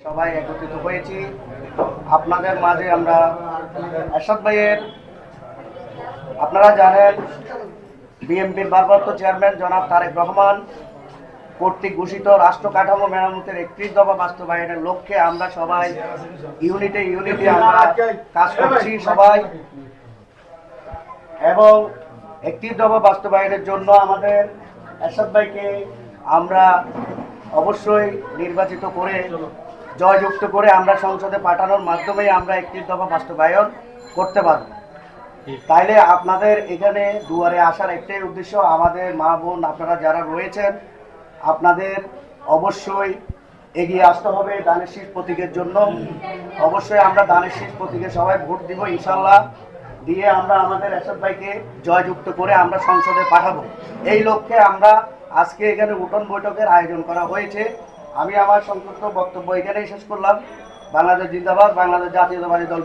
সবাই একত্রিত হয়েছি আপনাদের মাঝে। আমরা এরশাদ ভাইয়ের, আপনারা জানেন বিএনপির ভারপ্রাপ্ত চেয়ারম্যান জনাব তারেক রহমান কর্তৃক ঘোষিত রাষ্ট্র কাঠামো মেরামতের 31 দফা বাস্তবায়নের লক্ষ্যে আমরা সবাই ইউনিটে আমরা কাজ করছি সবাই, এবং 31 দফা বাস্তবায়নের জন্য আমাদের এরশাদ ভাইকে আমরা অবশ্যই নির্বাচিত করে জয়যুক্ত করে আমরা সংসদে পাঠানোর মাধ্যমে আমরা 31 দফা বাস্তবায়ন করতে পারব। তাইলে আপনাদের এখানে দুয়ারে আসার একটাই উদ্দেশ্য, আমাদের মা বোন আপনারা যারা রয়েছেন আপনাদের অবশ্যই এগিয়ে আসতে হবে দানের শীষ প্রতীকের জন্য। অবশ্যই আমরা দানের শীষ প্রতীকে সবাই ভোট দিব ইনশাল্লাহ, দিয়ে আমরা আমাদের এরশাদ ভাইকে জয়যুক্ত করে আমরা সংসদে পাঠাবো। এই লক্ষ্যে আমরা আজকে এখানে উঠোন বৈঠকের আয়োজন করা হয়েছে। আমি আমার সংক্ষিপ্ত বক্তব্য এখানেই শেষ করলাম। বাংলাদেশ জিন্দাবাদ, বাংলাদেশ জাতীয়তাবাদী দল